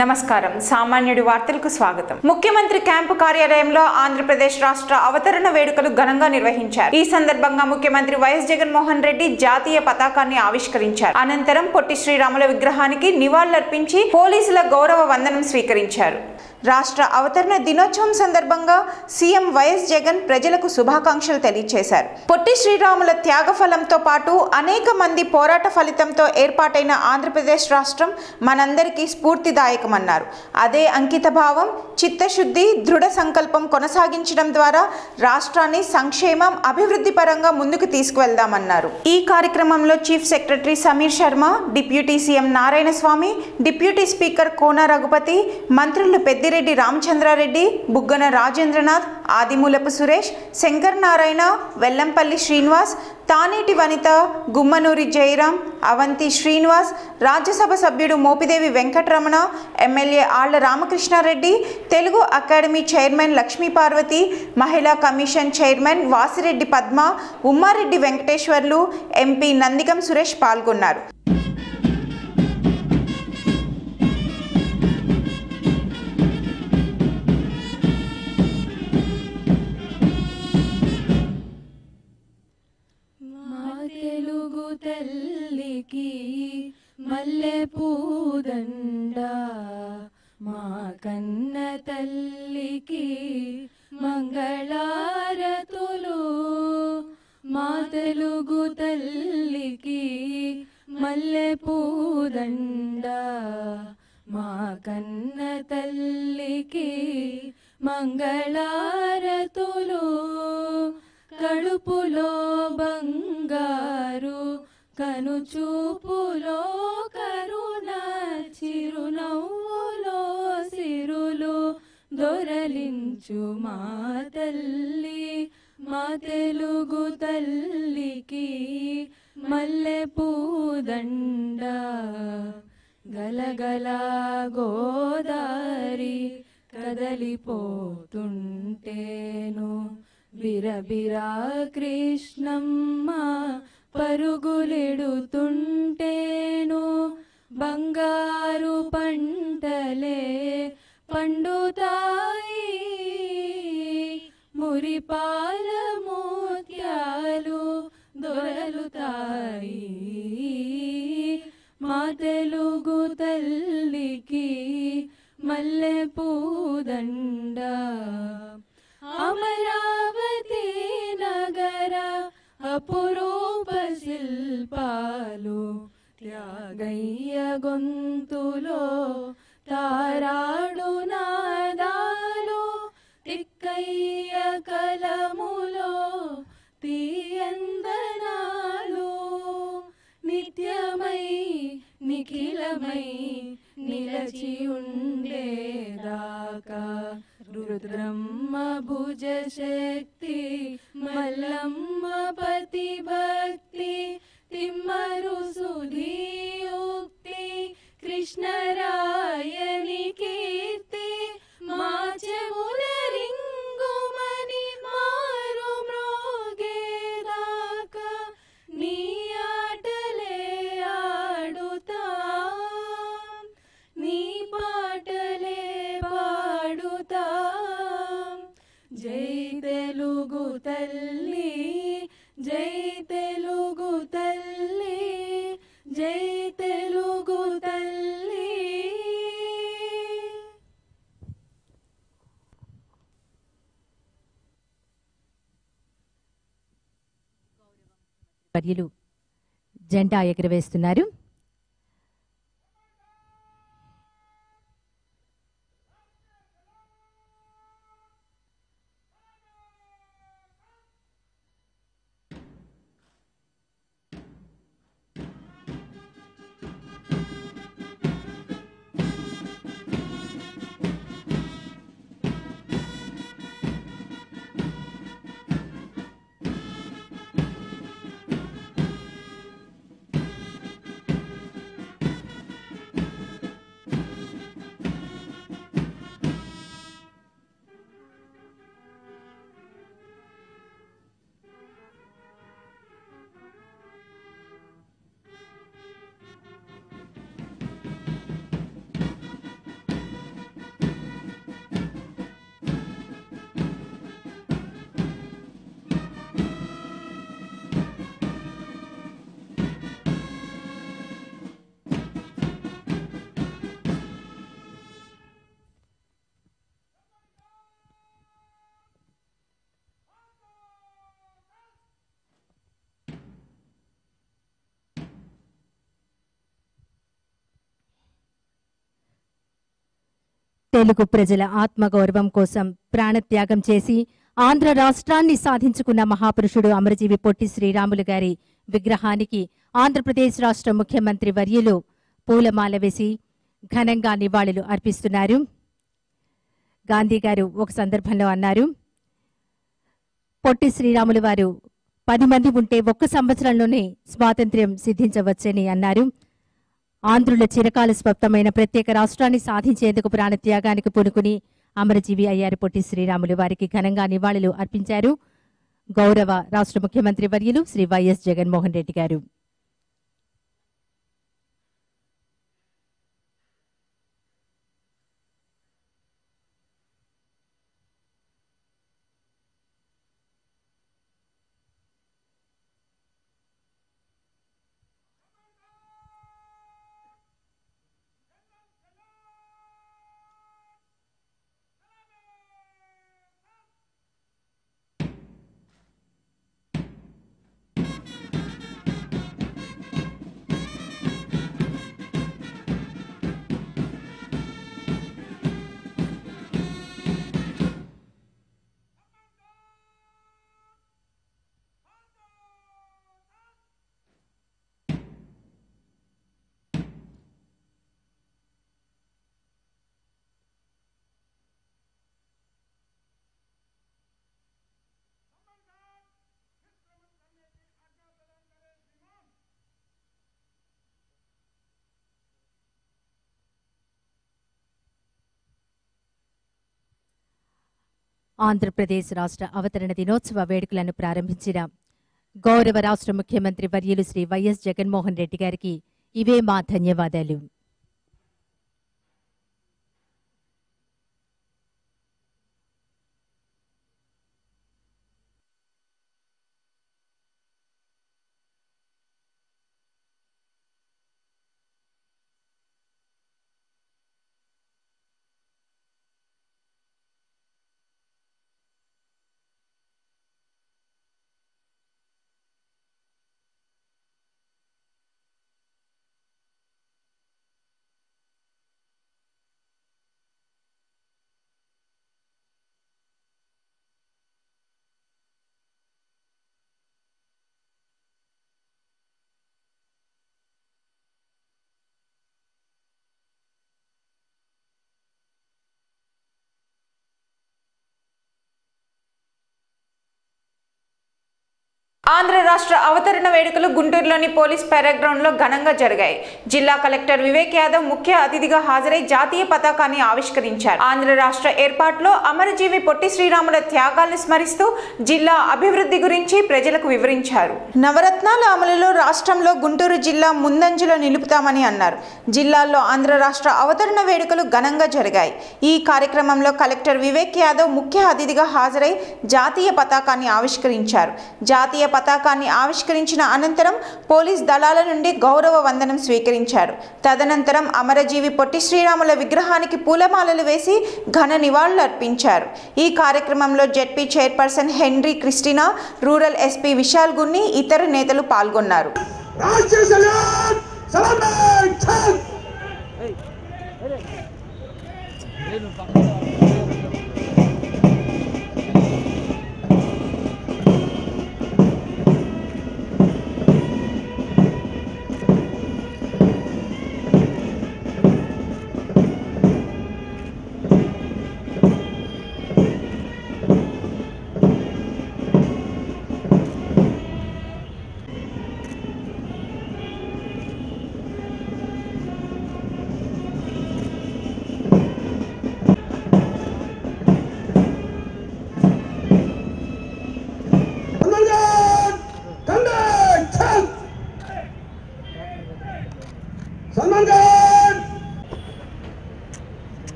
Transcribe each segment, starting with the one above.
నమస్కారం సామాన్యుడి వార్తలకు స్వాగతం। ముఖ్యమంత్రి క్యాంపు కార్యాలయంలో ఆంధ్రప్రదేశ్ రాష్ట్ర అవతరణ వేడుకలు ఘనంగా నిర్వహించారు। ఈ సందర్భంగా ముఖ్యమంత్రి వైఎస్ జగన్మోహన్ రెడ్డి జాతీయ పతాకాన్ని ఆవిష్కరించారు। అనంతరం పొట్టి శ్రీరాముల విగ్రహానికి నివాళులర్పించి పోలీసుల గౌరవ వందనం స్వీకరించారు। రాష్ట్ర అవతరణ దినోత్సవం సందర్భంగా సీఎం వైఎస్ జగన్ ప్రజలకు శుభాకాంక్షలు తెలియజేశారు। పొట్టి శ్రీరాముల త్యాగఫలంతో పాటు అనేక మంది పోరాట ఫలితంతో ఏర్పాటైన ఆంధ్రప్రదేశ్ రాష్ట్రం మనందరికీ స్ఫూర్తిదాయకమన్నారు। అదే అంకితభావం, చిత్తశుద్ధి, దృఢ సంకల్పం కొనసాగించడం ద్వారా రాష్ట్రాన్ని సంక్షేమం, అభివృద్ధి పరంగా ముందుకు తీసుకువెళ్దామన్నారు। ఈ కార్యక్రమంలో chief secretary Sameer Sharma, deputy CM Narayana Swamy, deputy speaker Kona Raghupathi, మంత్రులు పెద్దిరెడ్డి రామచంద్రారెడ్డి, బుగ్గన రాజేంద్రనాథ్, ఆదిమూలపు సురేష్, శంకర్ నారాయణ, వెల్లంపల్లి శ్రీనివాస్, తానేటి వనిత, గుమ్మనూరి జయరాం, అవంతి శ్రీనివాస్, రాజ్యసభ సభ్యుడు Mopidevi Venkataramana, MLA Alla Ramakrishna Reddy, Telugu academy chairman Lakshmi Parvati, మహిళా commission chairman Vasireddy Padma, Ummareddy Venkateswarlu, MP Nandigam Suresh పాల్గొన్నారు। తల్లికి మల్లె పూదండ, మా కన్న తల్లికి మంగళారతులు। మా తెలుగు తల్లికి మల్లె పూదండ, మా కన్న తల్లికి మంగళారతులు। కడుపులో బంగారు, కనుచూపులో కరుణ, చిరునవ్వులో సిరులు దొరలించు మా తల్లి। మా తెలుగు తల్లికి మల్లె పూదండ। గలగల గోదారి కదలిపోతుంటేను, బిరబిరా కృష్ణమ్మ పరుగులెడుతుంటేను, బంగారు పంటలే పండుతాయి, మురిపాల ముత్యాలు దొరలుతాయి। మా తెలుగు తల్లికి మల్లె పూదండ। అమరావతి నగర అపురూప శిల్పాలు, త్యాగయ్య గొంతులో తారాడు నాదాలు, తిక్కయ్య కలములో తీయందనాలు, నిత్యమై నిఖిలమై నిలచి ఉండేదాకా రుద్రమ్మ భుజ శక్తి, మల్లమ్మ పతి భక్తి, తిమ్మరు సుధీయుక్తి, కృష్ణరాయని కీర్తి, మా చెవుల రింగుమని మారు మ్రోగేదాకా నీ ఆటలే ఆడుతా, నీ పాటలే పాడుతా। జై తెలుగు తల్లి, జై తెలుగు తల్లి, జై తెలుగు తల్లి। వర్యులు జెండా ఎగురవేస్తున్నారు। తెలుగు ప్రజల ఆత్మగౌరవం కోసం ప్రాణత్యాగం చేసి ఆంధ్ర రాష్ట్రాన్ని సాధించుకున్న మహాపురుషుడు అమరజీవి పొట్టి శ్రీరాములు గారి విగ్రహానికి ఆంధ్రప్రదేశ్ రాష్ట్ర ముఖ్యమంత్రి వర్యులు పూలమాల వేసి ఘనంగా నివాళులు అర్పిస్తున్నారు. గాంధీ గారు ఒక సందర్భంలో అన్నారు, పొట్టి శ్రీరాములు వారు 10 మంది ఉంటే 1 సంవత్సరంలోనే స్వాతంత్ర్యం సిద్ధించవచ్చని అన్నారు. ఆంధ్రుల చిరకాల స్వప్నమైన ప్రత్యేక రాష్ట్రాన్ని సాధించేందుకు ప్రాణత్యాగానికి పూనుకుని అమరజీవి అయ్యారు పొట్టి శ్రీరాములు. వారికి ఘనంగా నివాళులు అర్పించారు గౌరవ రాష్ట్ర ముఖ్యమంత్రి వర్యులు శ్రీ వైఎస్ జగన్మోహన్ రెడ్డి గారు. ఆంధ్రప్రదేశ్ రాష్ట్ర అవతరణ దినోత్సవ వేడుకలను ప్రారంభించిన గౌరవ రాష్ట్ర ముఖ్యమంత్రి వర్యులు శ్రీ వైఎస్ జగన్మోహన్ రెడ్డి గారికి ఇవే మా ధన్యవాదాలు. ఆంధ్ర రాష్ట్ర అవతరణ వేడుకలు గుంటూరులోని పోలీస్ పరేడ్ గ్రౌండ్ లో ఘనంగా జరిగాయి. జిల్లా కలెక్టర్ వివేక్ యాదవ్ ముఖ్య అతిథిగా హాజరై జాతీయ పతాకాన్ని ఆవిష్కరించారు. ఆంధ్ర రాష్ట్ర ఏర్పాటులో అమరజీవి పొట్టి శ్రీరాముల త్యాగాలను స్మరిస్తూ జిల్లా అభివృద్ధి గురించి ప్రజలకు వివరించారు. నవరత్నాల అమలులో రాష్ట్రంలో గుంటూరు జిల్లా ముందంజలో నిలుపుతామని అన్నారు. జిల్లాలో ఆంధ్ర రాష్ట్ర అవతరణ వేడుకలు ఘనంగా జరిగాయి. ఈ కార్యక్రమంలో కలెక్టర్ వివేక్ యాదవ్ ముఖ్య అతిథిగా హాజరై జాతీయ పతాకాన్ని ఆవిష్కరించారు. జాతీయ పతాకాన్ని ఆవిష్కరించిన అనంతరం పోలీస్ దళాల నుండి గౌరవ వందనం స్వీకరించారు. తదనంతరం అమరజీవి పొట్టి శ్రీరాముల విగ్రహానికి పూలమాలలు వేసి ఘన నివాళులు అర్పించారు. ఈ కార్యక్రమంలో ZP chairperson henry Christina, rural SP Vishal Gunni, ఇతర నేతలు పాల్గొన్నారు.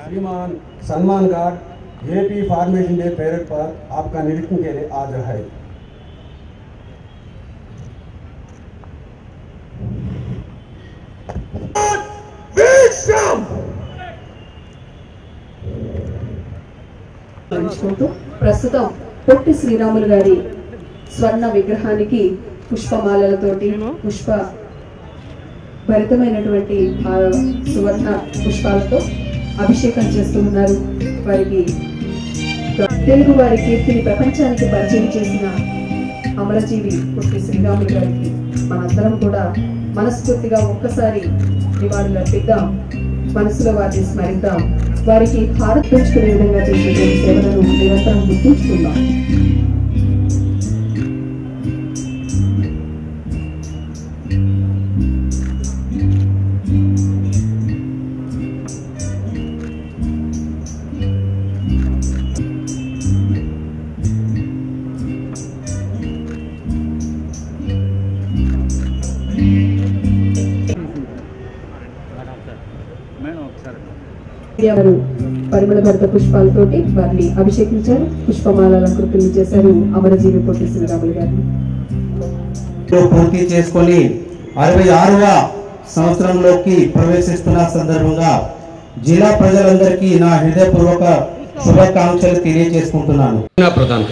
श्रीमान Salman guard AP formation day parade पर आपका निरीक्षण के लिए आज है। ప్రస్తుతం పొట్టి శ్రీరాములు గారి స్వర్ణ విగ్రహానికి పుష్పమాలలతోటి భరితమైనటువంటి సువర్ణ పుష్పాలతో అభిషేకం చేస్తూ ఉన్నారు. వారికి తెలుగు వారి కీర్తిని ప్రపంచానికి పరిచయం చేసిన అమరజీవి పొట్టి శ్రీరాములు గారికి మనందరం కూడా మనస్ఫూర్తిగా ఒక్కసారి నివాళులు అర్పిద్దాం. మనసులో వారిని స్మరిద్దాం. వారికి హారతించుకునే విధంగా చేసినటువంటి సేవలను నిరంతరం గుర్తుంచుకుందాం. పరిమళ భరిత పుష్పాలతోటి వారిని అభిషేకించారు. పుష్పమాల అలంకృతులు చేశారు అమరజీవి పొట్టి శ్రీరాములు గారిని. పూర్తి చేసుకొని 66వ సంవత్సరంలోకి ప్రవేశిస్తున్న సందర్భంగా జిల్లా ప్రజలందరికీ నా హృదయపూర్వక శుభాకాంక్షలు తెలియజేసుకుంటున్నాను. ప్రధాన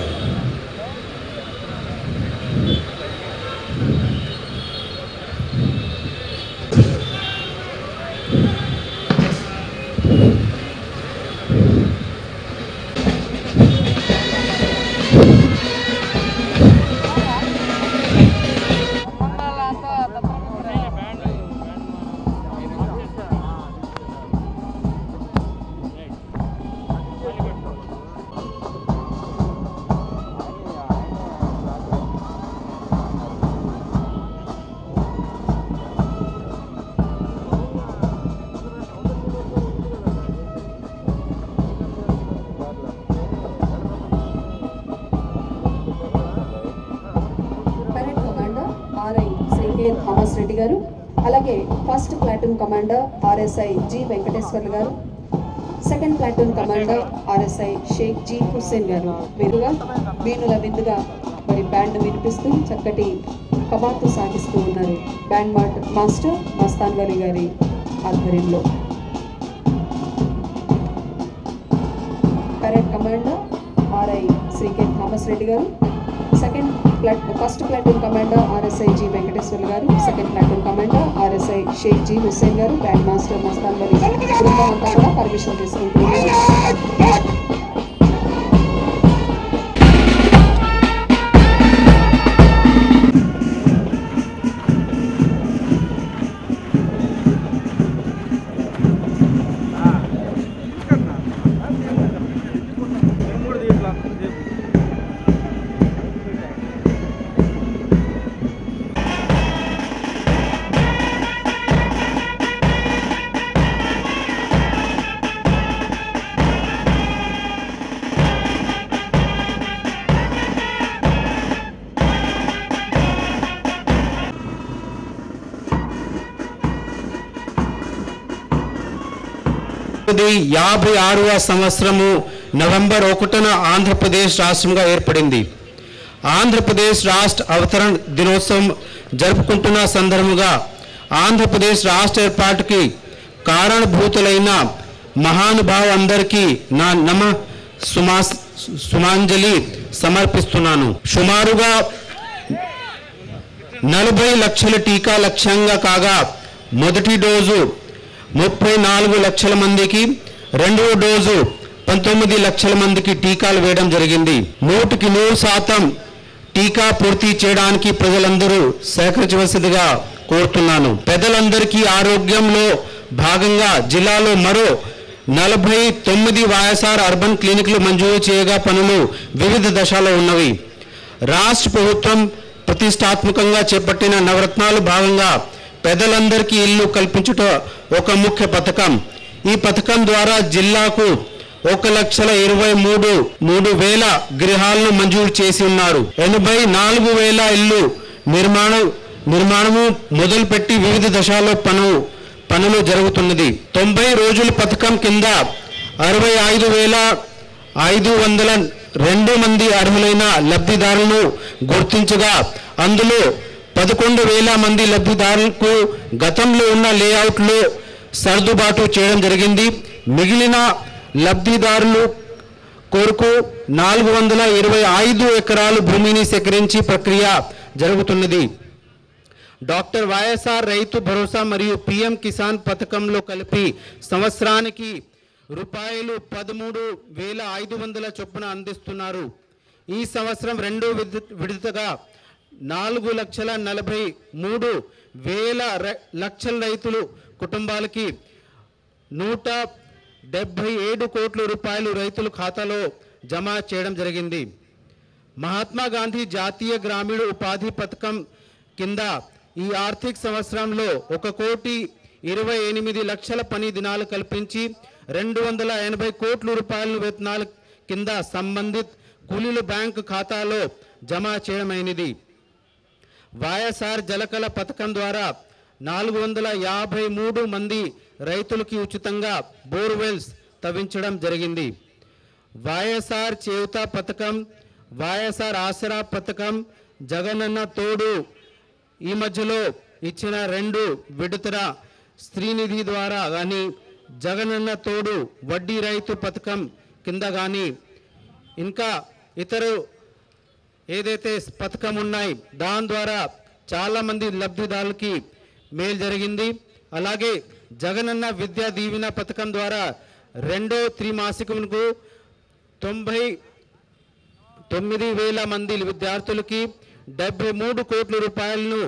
థామస్ రెడ్డి గారు, అలాగే first platoon commander RSI G Venkateswarlu గారు, second platoon commander RSI Sheikh G Hussain గారు వీరుగా వీణుల విందుగా మరి బ్యాండ్ వినిపిస్తూ చక్కటి కవాతు సాగిస్తూ ఉన్నారు. బ్యాండ్ మాస్టర్ మస్తాన్ వలి గారి ఆధ్వర్యంలో. Parade commander RI Shri K Thomas Reddy గారు, first platoon commander RSI G Venkateswarlu గారు, second platoon commander RSI Sheikh G Hussain గారు, బ్యాండ్ మాస్టర్ మస్తాన్ వలి బృందం అంతా కూడా పర్మిషన్ తీసుకుంటున్నారు. ఇది 56వ సంవత్సరము నవంబర్ 1న ఆంధ్రప్రదేశ్ రాష్ట్రంగా ఏర్పడింది. ఆంధ్రప్రదేశ్ రాష్ట్ర అవతరణ దినోత్సవం జరుపుకుంటున్న సందర్భంగా ఆంధ్రప్రదేశ్ రాష్ట్ర ఏర్పాటుకి కారణభూతులైన మహానుభావులందరికీ నా సుమాంజలి సమర్పిస్తున్నాను. సుమారుగా 40 లక్షల టీకా లక్ష్యంగా కాగా మొదటి డోసు 34 లక్షల మందికి, రెండవ డోసు 19 లక్షల మందికి టీకాలు వేయడం జరిగింది. 100% టీకా పూర్తి చేయడానికి ప్రజలందరూ సహకరించవలసిందిగా కోరుతున్నాను. పెద్దలందరికీ ఆరోగ్యంలో భాగంగా జిల్లాలో మరో 49 వైఎస్ఆర్ అర్బన్ క్లినిక్లు మంజూరు చేయగా పనులు వివిధ దశలో ఉన్నవి. రాష్ట్ర ప్రభుత్వం ప్రతిష్టాత్మకంగా చేపట్టిన నవరత్నాలు భాగంగా పేదలందరికీ ఇల్లు కల్పించుట ఒక ముఖ్య పథకం. ఈ పథకం ద్వారా జిల్లాకు 1,23,000 గృహాలను మంజూరు చేసి ఉన్నారు. 84,000 ఇల్లు నిర్మాణము మొదలుపెట్టి వివిధ దశలో పనులు జరుగుతున్నది. 90 రోజుల పథకం కింద 65,502 మంది అర్హులైన లబ్ధిదారులను గుర్తించగా అందులో 11,000 మంది లబ్ధిదారులకు గతంలో ఉన్న లేఅవుట్లో సర్దుబాటు చేయడం జరిగింది. మిగిలిన లబ్ధిదారులు కొరకు 425 ఎకరాలు భూమిని సేకరించి ప్రక్రియ జరుగుతున్నది. డాక్టర్ వైఎస్ఆర్ రైతు భరోసా మరియు పిఎం కిసాన్ పథకంలో కలిపి సంవత్సరానికి రూపాయలు 13,500 చొప్పున అందిస్తున్నారు. ఈ సంవత్సరం రెండో విడతగా 4,43,000 రైతులు కుటుంబాలకి 177 కోట్ల రూపాయలు రైతుల ఖాతాలో జమ చేయడం జరిగింది. మహాత్మా గాంధీ జాతీయ గ్రామీణ ఉపాధి పథకం కింద ఈ ఆర్థిక సంవత్సరంలో 1,28,00,000 పని దినాలు కల్పించి 280 కోట్ల రూపాయల వేతనాల కింద సంబంధిత కూలీల బ్యాంకు ఖాతాలో జమ చేయడమైనది. వైఎస్ఆర్ జలకళ పథకం ద్వారా 453 మంది రైతులకి ఉచితంగా బోర్వెల్స్ తవ్వించడం జరిగింది. వైఎస్ఆర్ చేయూత పథకం, వైఎస్ఆర్ ఆసరా పథకం, జగనన్న తోడు ఈ మధ్యలో ఇచ్చిన 2 విడతల స్త్రీనిధి ద్వారా కానీ, జగనన్న తోడు వడ్డీ రైతు పథకం కింద కానీ, ఇంకా ఇతర ఏదైతే పథకం ఉన్నాయి దాని ద్వారా చాలామంది లబ్ధిదారులకి మేలు జరిగింది. అలాగే జగనన్న విద్యా దీవెన పథకం ద్వారా 2వ త్రిమాసికంకు 99,000 మంది విద్యార్థులకి 73 కోట్ల రూపాయలను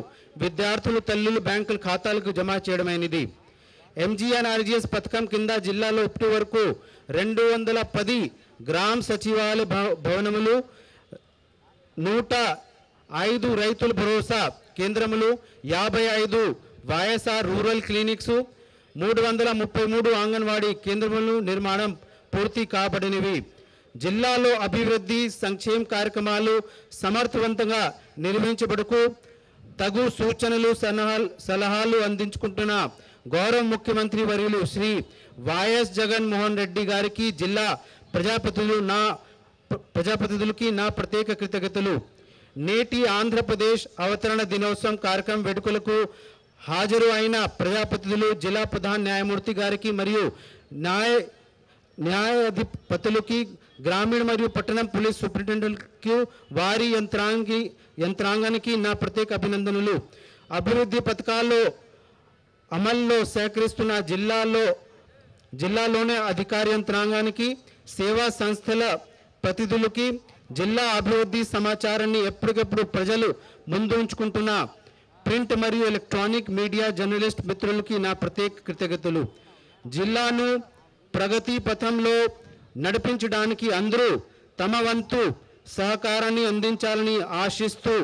విద్యార్థుల తల్లుల బ్యాంకుల ఖాతాలకు జమ చేయడమైనది. ఎంజీఎన్ఆర్జీఎస్ పథకం కింద జిల్లాలో ఇప్పటి వరకు 210 గ్రామ సచివాలయ భవనములు, 105 రైతుల భరోసా కేంద్రములు, 55 వైఎస్ఆర్ రూరల్ క్లినిక్స్, 333 అంగన్వాడీ కేంద్రములు నిర్మాణం పూర్తి కాబడినవి. జిల్లాలో అభివృద్ధి సంక్షేమ కార్యక్రమాలు సమర్థవంతంగా నిర్వహించబడుకు తగు సూచనలు సలహాలు అందించుకుంటున్న గౌరవ ముఖ్యమంత్రి వర్యులు శ్రీ వైఎస్ జగన్మోహన్ రెడ్డి గారికి జిల్లా ప్రజాప్రతినిధులకి నా ప్రత్యేక కృతజ్ఞతలు. నేటి ఆంధ్రప్రదేశ్ అవతరణ దినోత్సవం కార్యక్రమం వేడుకలకు హాజరు అయిన ప్రజాప్రతినిధులు, జిల్లా ప్రధాన న్యాయమూర్తి గారికి మరియు న్యాయాధిపతులకి, గ్రామీణ మరియు పట్టణం పోలీస్ సూపరింటెండెంట్కి, వారి యంత్రాంగానికి నా ప్రత్యేక అభినందనలు. అభివృద్ధి పథకాల్లో అమల్లో సహకరిస్తున్న జిల్లాలోనే అధికార యంత్రాంగానికి, సేవా సంస్థల ప్రతినిధులకి, జిల్లా అభివృద్ధి సమాచారాన్ని ఎప్పటికప్పుడు ప్రజలు ముందు ఉంచుకుంటున్న ప్రింట్ మరియు ఎలక్ట్రానిక్ మీడియా జర్నలిస్ట్ మిత్రులకి నా ప్రత్యేక కృతజ్ఞతలు. జిల్లాను ప్రగతి పథంలో నడిపించడానికి అందరూ తమ వంతు సహకారాన్ని అందించాలని ఆశిస్తూ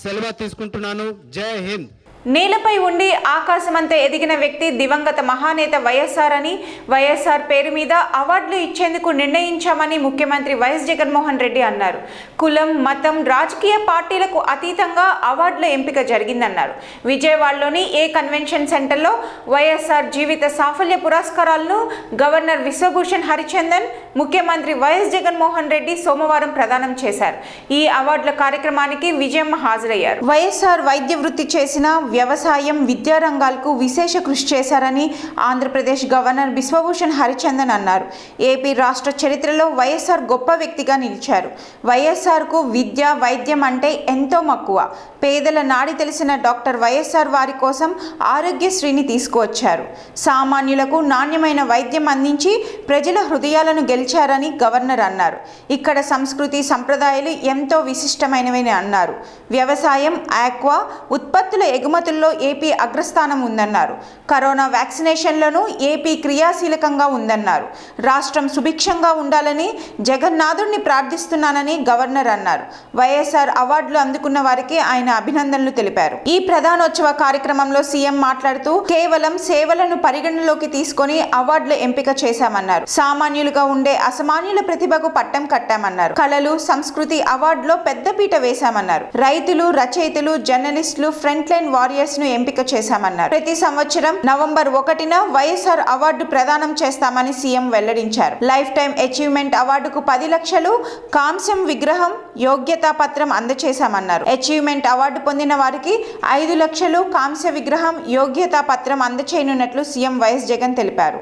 సెలవు తీసుకుంటున్నాను. జై హింద్. నేలపై ఉండి ఆకాశమంతా ఎదిగిన వ్యక్తి దివంగత మహానేత వైఎస్ఆర్ అని, వైఎస్ఆర్ పేరు మీద అవార్డులు ఇచ్చేందుకు నిర్ణయించామని ముఖ్యమంత్రి వైఎస్ జగన్మోహన్ రెడ్డి అన్నారు. కులం, మతం, రాజకీయ పార్టీలకు అతీతంగా అవార్డుల ఎంపిక జరిగిందన్నారు. విజయవాడలోని ఏ కన్వెన్షన్ సెంటర్లో వైఎస్ఆర్ జీవిత సాఫల్య పురస్కారాలను గవర్నర్ విశ్వభూషణ్ హరిచందన్, ముఖ్యమంత్రి వైఎస్ జగన్మోహన్ రెడ్డి సోమవారం ప్రదానం చేశారు. ఈ అవార్డుల కార్యక్రమానికి విజయమ్మ హాజరయ్యారు. వైఎస్ఆర్ వైద్య వృత్తి చేసిన వ్యవసాయం, విద్యారంగాలకు విశేష కృషి చేశారని ఆంధ్రప్రదేశ్ గవర్నర్ బిశ్వభూషణ్ హరిచందన్ అన్నారు. ఏపీ రాష్ట్ర చరిత్రలో వైఎస్ఆర్ గొప్ప వ్యక్తిగా నిలిచారు. వైఎస్ఆర్కు విద్య, వైద్యం అంటే ఎంతో మక్కువ. పేదల నాడి తెలిసిన డాక్టర్ వైఎస్ఆర్ వారి కోసం ఆరోగ్యశ్రీని తీసుకువచ్చారు. సామాన్యులకు నాణ్యమైన వైద్యం అందించి ప్రజల హృదయాలను గెలిచారని గవర్నర్ అన్నారు. ఇక్కడ సంస్కృతి, సంప్రదాయాలు ఎంతో విశిష్టమైనవని అన్నారు. వ్యవసాయం, ఆక్వా ఉత్పత్తుల ఎగుమతుల్లో ఏపీ అగ్రస్థానం ఉందన్నారు. కరోనా వ్యాక్సినేషన్లను ఏపీ క్రియాశీలకంగా ఉందన్నారు. రాష్ట్రం సుభిక్షంగా ఉండాలని జగన్నాథుడిని ప్రార్థిస్తున్నానని గవర్నర్ అన్నారు. వైఎస్ఆర్ అవార్డులు అందుకున్న వారికి ఆయన అభినందనలు తెలిపారు. ఈ ప్రధానోత్సవ కార్యక్రమంలో సీఎం మాట్లాడుతూ కేవలం సేవలను పరిగణలోకి తీసుకొని అవార్డుల ఎంపిక చేశామన్నారు. సామాన్యులుగా ఉండే అసామాన్యుల ప్రతిభకు పట్టం కట్టామన్నారు. కళలు, సంస్కృతి అవార్డులో పెద్దపీట వేశామన్నారు. రైతులు, రచయితలు, జర్నలిస్టులు, ఫ్రంట్ లైన్ వారియర్స్ ను ఎంపిక చేశామన్నారు. ప్రతి సంవత్సరం నవంబర్ 1న వైఎస్ఆర్ అవార్డు ప్రదానం చేస్తామని సీఎం వెల్లడించారు. లైఫ్ టైం అచీవ్మెంట్ అవార్డుకు 10 లక్షలు, కాంస్యం విగ్రహం, యోగ్యతా పత్రం అందజేశామన్నారు. అచీవ్మెంట్ అవార్డు పొందిన వారికి 5 లక్షలు, కాంస్య విగ్రహం, యోగ్యతా పత్రం అందజేయనున్నట్లు సీఎం వైఎస్ జగన్ తెలిపారు.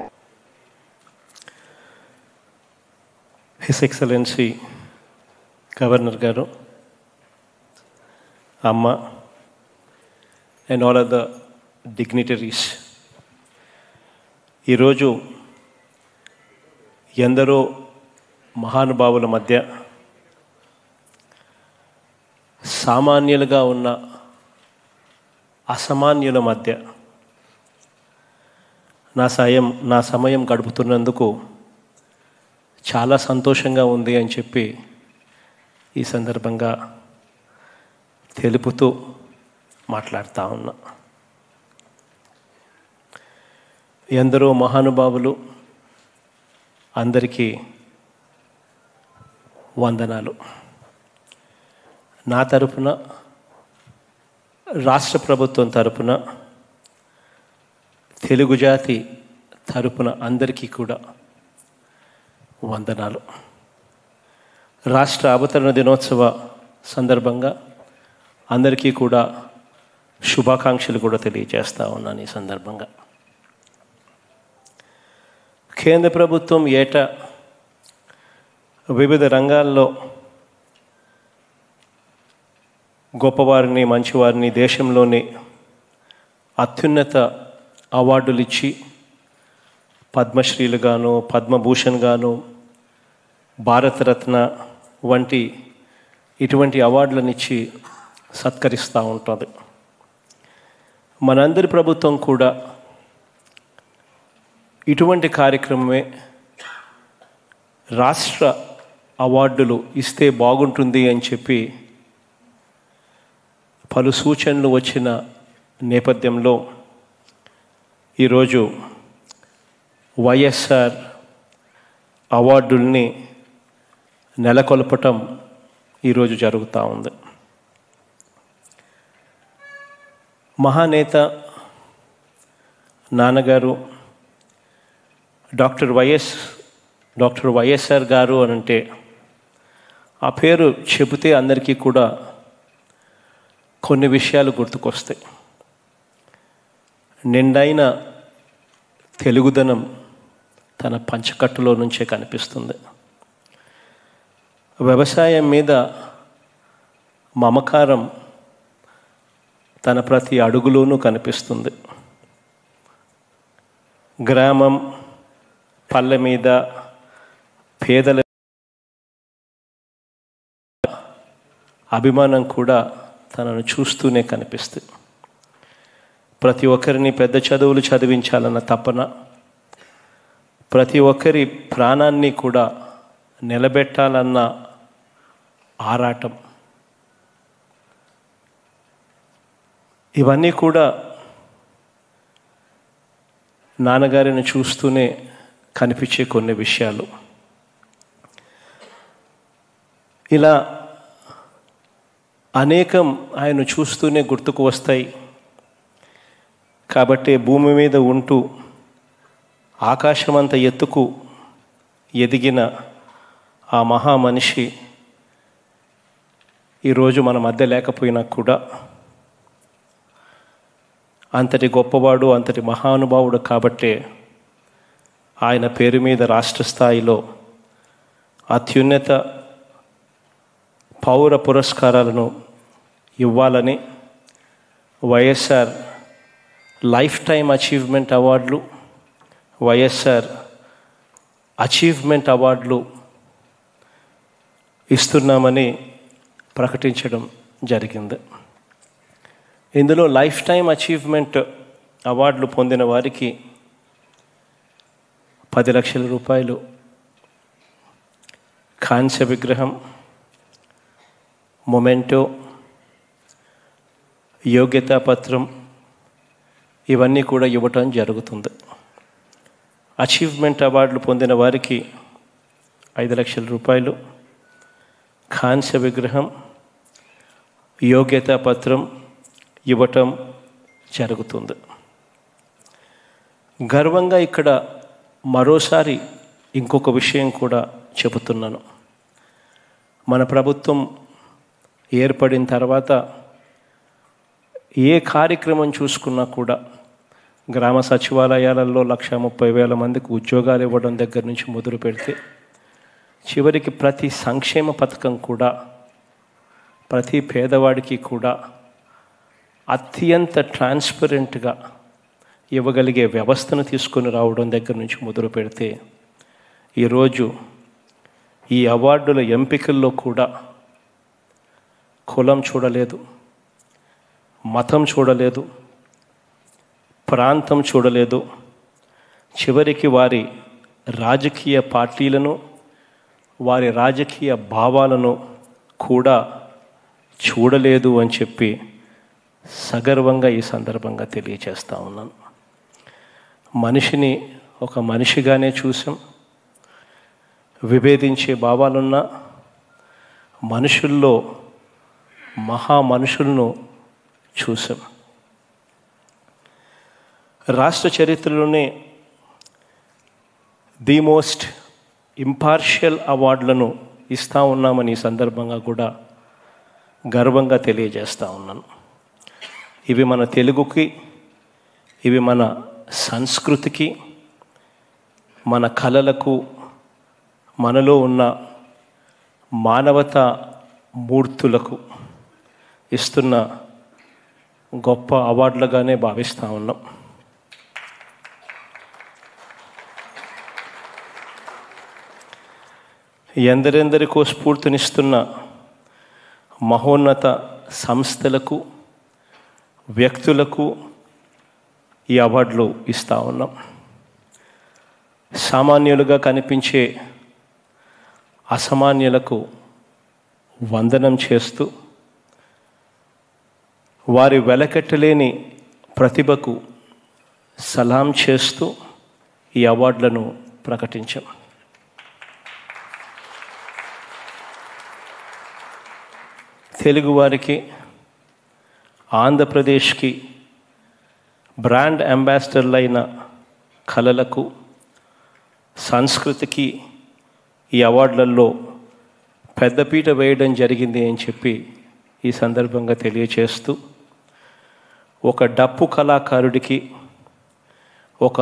హిస్ ఎక్సలెన్సీ గవర్నర్ గారు, అమ్మ and all other dignitaries, ఈరోజు ఎందరో మహానుభావుల మధ్య సామాన్యులుగా ఉన్న అసామాన్యుల మధ్య నా సమయం గడుపుతున్నందుకు చాలా సంతోషంగా ఉంది అని చెప్పి ఈ సందర్భంగా తెలుపుతూ మాట్లాడుతూ ఉన్నా. ఎందరో మహానుభావులు, అందరికీ వందనాలు. నా తరపున, రాష్ట్ర ప్రభుత్వం తరపున, తెలుగు జాతి తరపున అందరికీ కూడా వందనాలు. రాష్ట్ర అవతరణ దినోత్సవ సందర్భంగా అందరికీ కూడా శుభాకాంక్షలు కూడా తెలియజేస్తూ ఉన్నాను. ఈ సందర్భంగా కేంద్ర ప్రభుత్వం ఏటా వివిధ రంగాల్లో గొప్పవారిని, మంచివారిని, దేశంలోని అత్యున్నత అవార్డులు ఇచ్చి పద్మశ్రీలు గాను, పద్మభూషణ్ గాను, భారతరత్న వంటి ఇటువంటి అవార్డులను ఇచ్చి సత్కరిస్తూ ఉంటుంది. మనందరి ప్రభుత్వం కూడా ఇటువంటి కార్యక్రమమే రాష్ట్ర అవార్డులు ఇస్తే బాగుంటుంది అని చెప్పి పలు సూచనలు వచ్చిన నేపథ్యంలో ఈరోజు వైఎస్ఆర్ అవార్డుల్ని నెలకొల్పటం ఈరోజు జరుగుతూ ఉంది. మహానేత నాన్నగారు డాక్టర్ వైఎస్ఆర్ గారు అని అంటే ఆ పేరు చెబితే అందరికీ కూడా కొన్ని విషయాలు గుర్తుకొస్తాయి. నిండైన తెలుగుదనం తన పంచకట్టులో నుంచే కనిపిస్తుంది. వ్యవసాయం మీద మమకారం తన ప్రతి అడుగులోనూ కనిపిస్తుంది. గ్రామం, పల్లె మీద పేదల అభిమానం కూడా తనను చూస్తూనే కనిపిస్తుంది. ప్రతి ఒక్కరిని పెద్ద చదువులు చదివించాలన్న తపన, ప్రతి ఒక్కరి ప్రాణాన్ని కూడా నిలబెట్టాలన్న ఆరాటం, ఇవన్నీ కూడా నాన్నగారిని చూస్తూనే కనిపించే కొన్ని విషయాలు. ఇలా అనేకం ఆయన చూస్తూనే గుర్తుకు వస్తాయి. కాబట్టి భూమి మీద ఉంటూ ఆకాశమంత ఎత్తుకు ఎదిగిన ఆ మహామనిషి ఈరోజు మన మధ్య లేకపోయినా కూడా అంతటి గొప్పవాడు, అంతటి మహానుభావుడు కాబట్టే ఆయన పేరు మీద రాష్ట్ర స్థాయిలో అత్యున్నత పౌర పురస్కారాలను ఇవ్వాలని వైఎస్ఆర్ లైఫ్ టైమ్ అచీవ్మెంట్ అవార్డులు, వైఎస్ఆర్ అచీవ్మెంట్ అవార్డులు ఇస్తున్నామని ప్రకటించడం జరిగింది. ఇందులో లైఫ్ టైమ్ అచీవ్మెంట్ అవార్డులు పొందిన వారికి 10 లక్షల రూపాయలు కాంస్య విగ్రహం, మొమెంటో, యోగ్యతా పత్రం ఇవన్నీ కూడా ఇవ్వటం జరుగుతుంది. అచీవ్మెంట్ అవార్డులు పొందిన వారికి 5 లక్షల రూపాయలు, కాంస్య విగ్రహం, యోగ్యతా పత్రం ఇవ్వటం జరుగుతుంది. గర్వంగా ఇక్కడ మరోసారి ఇంకొక విషయం కూడా చెబుతున్నాను. మన ప్రభుత్వం ఏర్పడిన తర్వాత ఏ కార్యక్రమం చూసుకున్నా కూడా గ్రామ సచివాలయాలలో 130,000 మందికి ఉద్యోగాలు ఇవ్వడం దగ్గర నుంచి మొదలు పెడితే చివరికి ప్రతి సంక్షేమ పథకం కూడా ప్రతి పేదవాడికి కూడా అత్యంత ట్రాన్స్పరెంట్గా ఇవ్వగలిగే వ్యవస్థను తీసుకొని రావడం దగ్గర నుంచి మొదలు పెడితే ఈరోజు ఈ అవార్డుల ఎంపికల్లో కూడా కులం చూడలేదు, మతం చూడలేదు, ప్రాంతం చూడలేదు, చివరికి వారి రాజకీయ పార్టీలను, వారి రాజకీయ భావాలను కూడా చూడలేదు అని చెప్పి సగర్వంగా ఈ సందర్భంగా తెలియచేస్తూ ఉన్నాను. మనిషిని ఒక మనిషిగానే చూసాం. విభేదించే భావాలున్న మనుషుల్లో మహా మనుషులను చూసాం. రాష్ట్ర చరిత్రలోనే ది మోస్ట్ ఇంపార్షియల్ అవార్డులను ఇస్తూ ఉన్నామని ఈ సందర్భంగా కూడా గర్వంగా తెలియజేస్తూ ఉన్నాను. ఇవి మన తెలుగుకి, ఇవి మన సంస్కృతికి, మన కళలకు, మనలో ఉన్న మానవతా మూర్తులకు ఇస్తున్న గొప్ప అవార్డులుగానే భావిస్తూ ఉన్నాం. ఎందరెందరికో స్ఫూర్తినిస్తున్న మహోన్నత సంస్థలకు, వ్యక్తులకు ఈ అవార్డులు ఇస్తూ ఉన్నాం. సామాన్యులుగా కనిపించే అసామాన్యులకు వందనం చేస్తూ, వారి వెలకట్టలేని ప్రతిభకు సలాం చేస్తూ ఈ అవార్డులను ప్రకటించాం. తెలుగువారికి, ఆంధ్రప్రదేశ్కి బ్రాండ్ అంబాసిడర్లైన కళలకు, సంస్కృతికి ఈ అవార్డులలో పెద్దపీట వేయడం జరిగింది అని చెప్పి ఈ సందర్భంగా తెలియచేస్తూ, ఒక డప్పు కళాకారుడికి, ఒక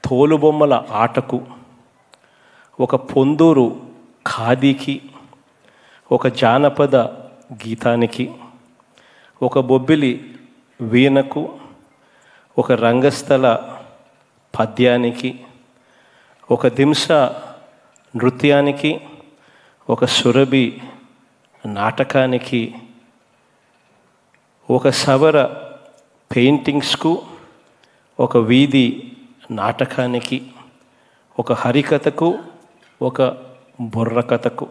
తోలుబొమ్మల ఆటకు, ఒక పొందూరు ఖాదీకి, ఒక జానపద గీతానికి, ఒక బొబ్బిలి వీణకు, ఒక రంగస్థల పద్యానికి, ఒక దింస నృత్యానికి, ఒక సురభి నాటకానికి, ఒక సవర పెయింటింగ్స్కు, ఒక వీధి నాటకానికి, ఒక హరికథకు, ఒక బుర్రకథకు,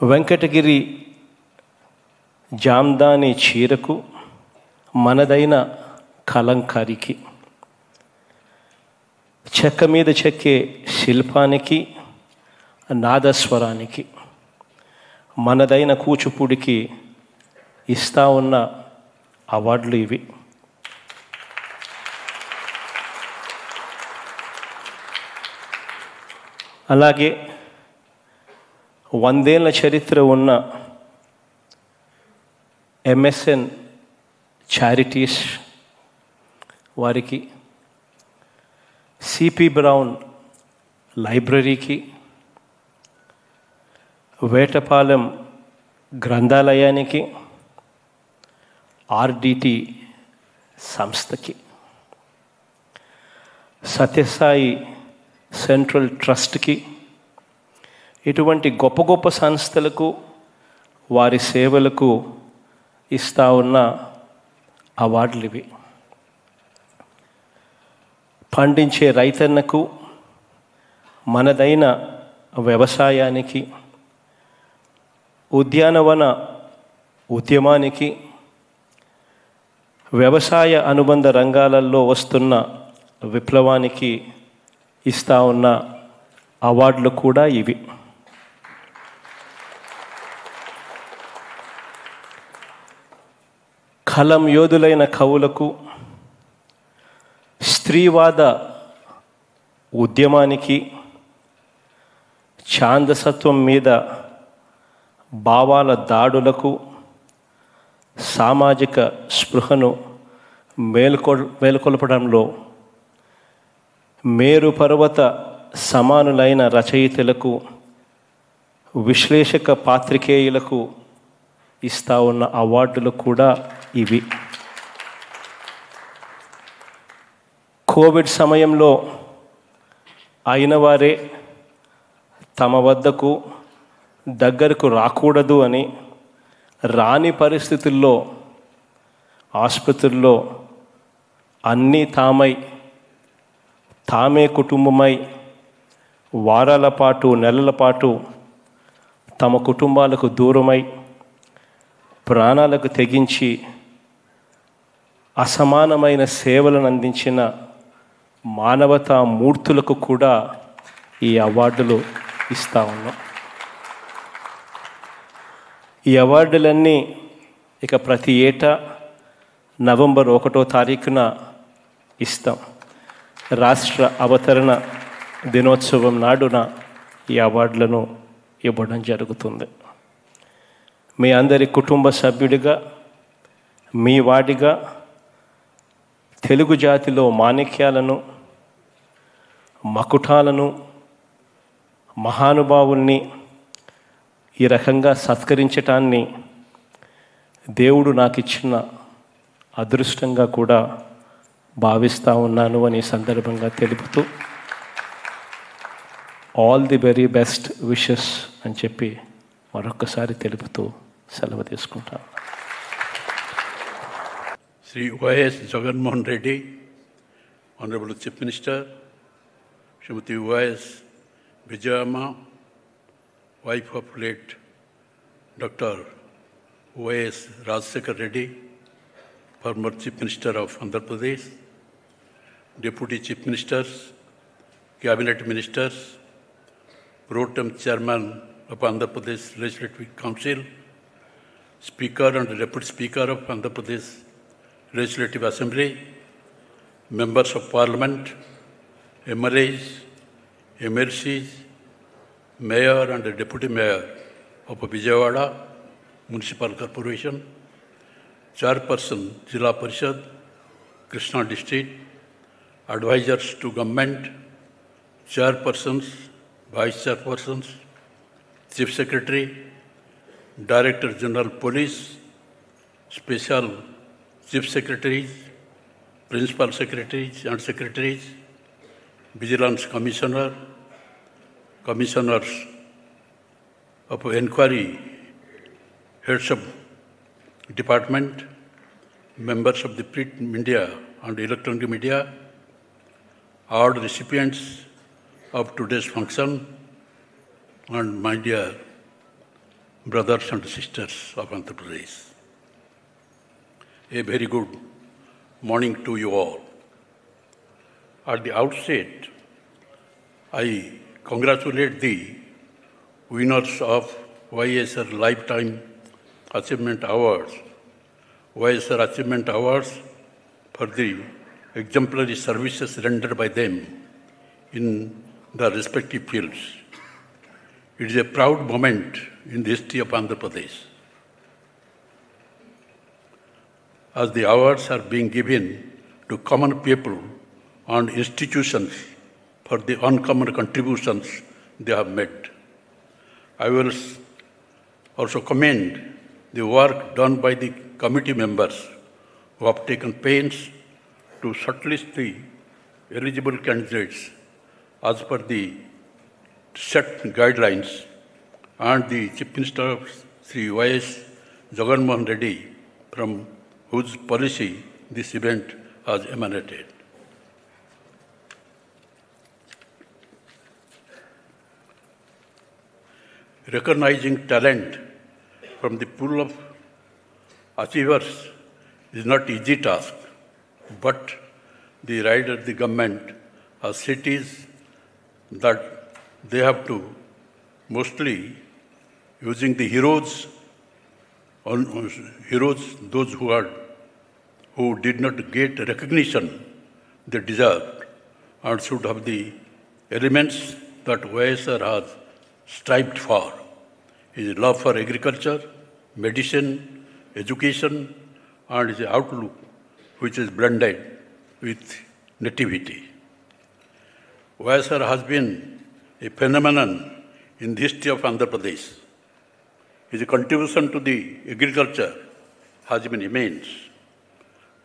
వెంకటగిరి జామ్దాని చీరకు, మనదైన కలంకారికి, చెక్క మీద చెక్కే శిల్పానికి, నాదస్వరానికి, మనదైన కూచిపూడికి ఇస్తా ఉన్న అవార్డులు ఇవి. అలాగే 100 ఏళ్ల చరిత్ర ఉన్న MSN చారిటీస్ వారికి, CP బ్రౌన్ లైబ్రరీకి, వేటపాలెం గ్రంథాలయానికి, RDT సంస్థకి, సత్యసాయి సెంట్రల్ ట్రస్ట్కి, ఇటువంటి గొప్ప గొప్ప సంస్థలకు, వారి సేవలకు ఇస్తా ఉన్న అవార్డులు ఇవి. పండించే రైతన్నకు, మనదైన వ్యవసాయానికి, ఉద్యానవన ఉద్యమానికి, వ్యవసాయ అనుబంధ రంగాలలో వస్తున్న విప్లవానికి ఇస్తా ఉన్న అవార్డులు కూడా ఇవి. కలం యోధులైన కవులకు, స్త్రీవాద ఉద్యమానికి, ఛాందసత్వం మీద భావాల దాడులకు, సామాజిక స్పృహను మేల్కొల్పడంలో మేరు పర్వత సమానులైన రచయితలకు, విశ్లేషక పాత్రికేయులకు ఇస్తా ఉన్న అవార్డులు కూడా ఇవి. కోవిడ్ సమయంలో అయిన వారే తమ వద్దకు దగ్గరకు రాకూడదు అని, రాని పరిస్థితుల్లో ఆసుపత్రుల్లో అన్నీ తామే కుటుంబమై వారాల పాటు, నెలల పాటు తమ కుటుంబాలకు దూరమై ప్రాణాలకు తెగించి అసమానమైన సేవలను అందించిన మానవతా మూర్తులకు కూడా ఈ అవార్డులు ఇస్తా ఉన్నాం. ఈ అవార్డులన్నీ ఇక ప్రతి ఏటా నవంబర్ 1వ తారీఖున ఇస్తాం. రాష్ట్ర అవతరణ దినోత్సవం నాడున ఈ అవార్డులను ఇవ్వడం జరుగుతుంది. మీ అందరి కుటుంబ సభ్యుడిగా, మీ వాడిగా తెలుగు జాతిలో మాణిక్యాలను, మకుటాలను, మహానుభావుల్ని ఈ రకంగా సత్కరించటాన్ని దేవుడు నాకు ఇచ్చిన అదృష్టంగా కూడా భావిస్తూ ఉన్నాను అని సందర్భంగా తెలుపుతూ all the very best wishes అని చెప్పి మరొకసారి తెలుపుతూ సెలవు తీసుకుంటాను. Sri Y.S. Jagan Mohan Reddy, Honorable Chief Minister, Srimati Y.S. Vijayamma, wife of late Dr. Y.S. Rajsekhar Reddy, former Chief Minister of Andhra Pradesh, Deputy Chief Ministers, Cabinet Ministers, Pro Tem Chairman of Andhra Pradesh Legislative Council, Speaker and Deputy Speaker of Andhra Pradesh Legislative Assembly, Members of Parliament, MLAs, MLCs, Mayor and Deputy Mayor of Vijayawada Municipal Corporation, Chairperson Jilla Parishad, Krishna District, Advisors to Government, Chairpersons, Vice Chairpersons, Chief Secretary, Director General Police, Special Chief Secretaries, Principal Secretaries and Secretaries, Vigilance Commissioner, Commissioners of Inquiry, Heads of Department, members of the print media and electronic media, all recipients of today's function, and my dear brothers and sisters of Andhra Pradesh. A very good morning to you all. At the outset, I congratulate the winners of YSR Lifetime Achievement Awards, YSR Achievement Awards for the exemplary services rendered by them in the respective fields. It is a proud moment in the history of Andhra Pradesh, as the awards are being given to common people and institutions for the uncommon contributions they have made. I will also commend the work done by the committee members who have taken pains to shortlist the eligible candidates as per the set guidelines, and the Chief Minister of Sri Y.S. Jagan Mohan Reddy, from whose policy this event has emanated. Recognizing talent from the pool of achievers is not an easy task, but the right of the government has cities that they have to mostly using the heroes, those who did not get recognition they deserved, and should have the elements that YSR has strived for. His love for agriculture, medicine, education, and his outlook which is blended with nativity. YSR has been a phenomenon in the history of Andhra Pradesh. His contribution to the agriculture has been immense.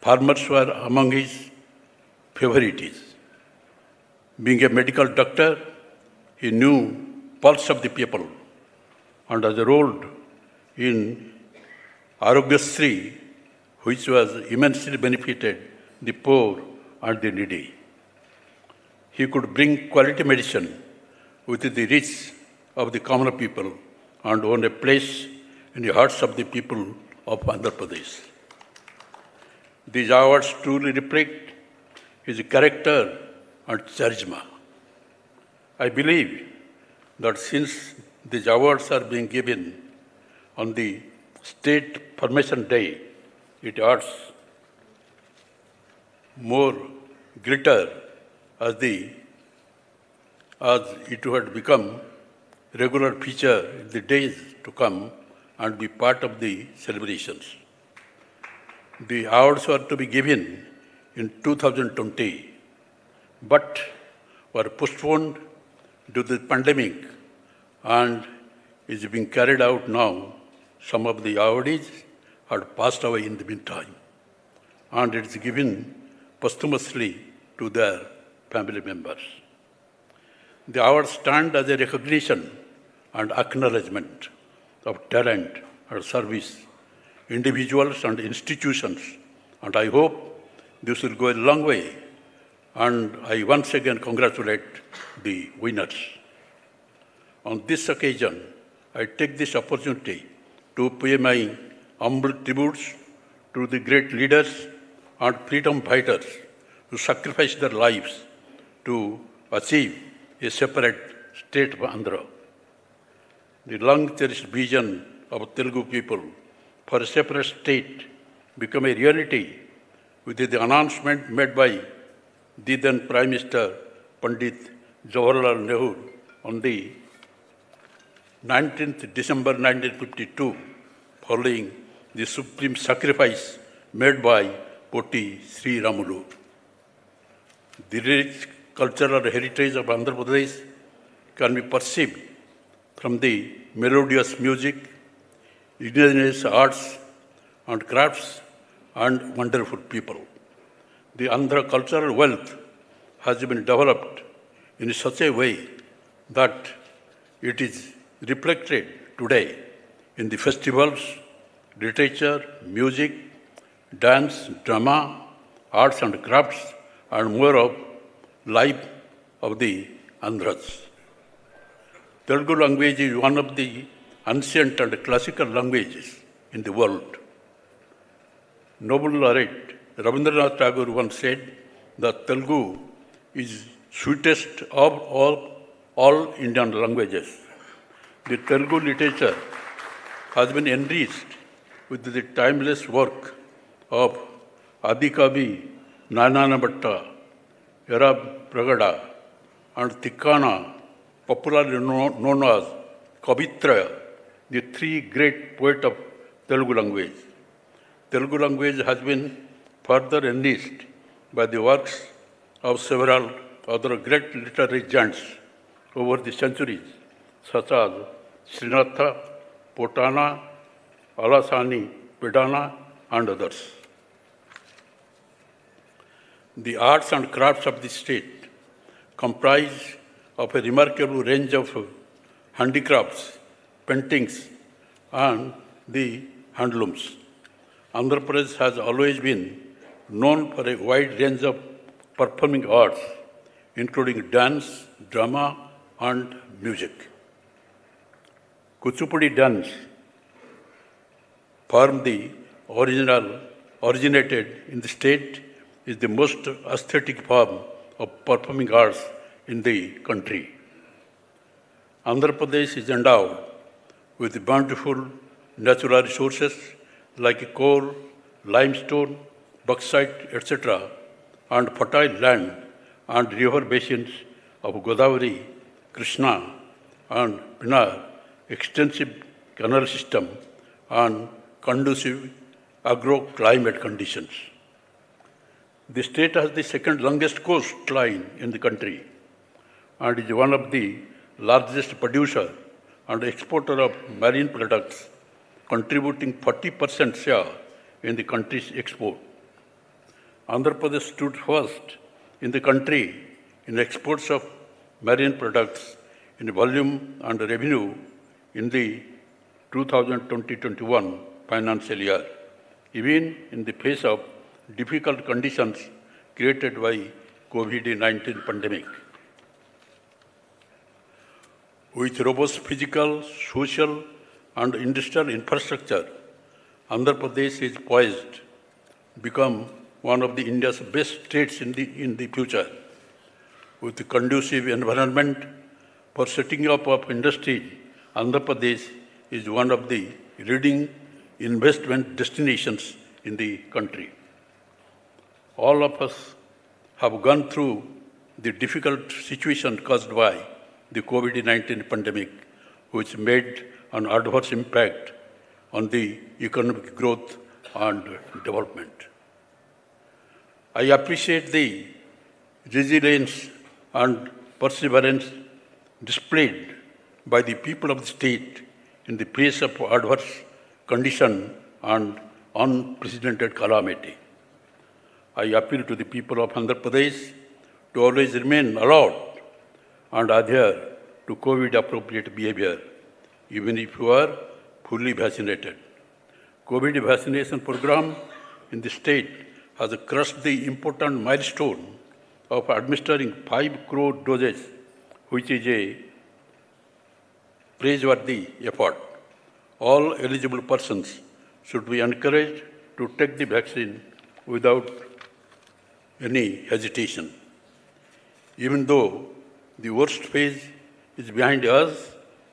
Farmers were among his favorites. Being a medical doctor, he knew pulse of the people and has enrolled in Arogyasri, which was immensely benefited the poor and the needy. He could bring quality medicine within the reach of the common people and won a place in the hearts of the people of Andhra Pradesh. These awards truly reflect his character and charisma. I believe that since these awards are being given on the State Formation Day, it adds more glitter as it had become regular feature in the days to come and be part of the celebrations. The awards were to be given in 2020, but were postponed due to the pandemic and is being carried out now. Some of the awardees had passed away in the meantime, and it is given posthumously to their family members. The awards stand as a recognition and acknowledgement of talent and service, individuals and institutions, and I hope this will go a long way, and I once again congratulate the winners. On this occasion, I take this opportunity to pay my humble tributes to the great leaders and freedom fighters who sacrificed their lives to achieve a separate state of Andhra. The long-cherished vision of Telugu people for a separate state became a reality with the announcement made by the then Prime Minister Pandit Jawaharlal Nehru on the 19th December 1952, following the supreme sacrifice made by Poti Sri Ramulu. The rich cultural heritage of Andhra Pradesh can be perceived from the melodious music, indigenous arts and crafts, and wonderful people. The Andhra cultural wealth has been developed in such a way that it is reflected today in the festivals, literature, music, dance, drama, arts and crafts, and more of life of the Andhras. Telugu language is one of the ancient and classical languages in the world. Noble laureate Rabindranath Tagore once said that Telugu is sweetest of all Indian languages. The Telugu literature has been enriched with the timeless work of Adikavi Narayana Bhatta, Yerab Pragada, and Tikkana, popularly known as Kavitra, the three great poets of Telugu language. Telugu language has been further enriched by the works of several other great literary giants over the centuries, such as Srinatha, Potana, Alasani, Pedana, and others. The arts and crafts of the state comprise of a remarkable range of handicrafts, paintings, and the handlooms. Andhra Pradesh has always been known for a wide range of performing arts, including dance, drama, and music. Kuchipudi dance originated in the state, is the most aesthetic form of performing arts in the country. Andhra Pradesh is endowed with bountiful natural resources like coal, limestone, bauxite, etc., and fertile land and river basins of Godavari, Krishna, and Pinar, extensive canal system, and conducive agroclimate conditions. The state has the second longest coastline in the country and is one of the largest producer and exporter of marine products, contributing 40% share in the country's export. Andhra Pradesh stood first in the country in exports of marine products in volume and revenue in the 2020-21 financial year, even in the face of difficult conditions created by COVID-19 pandemic. With robust physical, social, and industrial infrastructure, Andhra Pradesh is poised to become one of the India's best states in the future. With a conducive environment for setting up of industry, Andhra Pradesh is one of the leading investment destinations in the country. All of us have gone through the difficult situation caused by the COVID-19 pandemic, which made an adverse impact on the economic growth and development. I appreciate the resilience and perseverance displayed by the people of the state in the face of adverse condition and unprecedented calamity. I appeal to the people of Andhra Pradesh to always remain alert and adhere to COVID-appropriate behavior, even if you are fully vaccinated. COVID vaccination program in the state has crossed the important milestone of administering 5 crore doses, which is a praiseworthy effort. All eligible persons should be encouraged to take the vaccine without any hesitation. Even though the worst phase is behind us,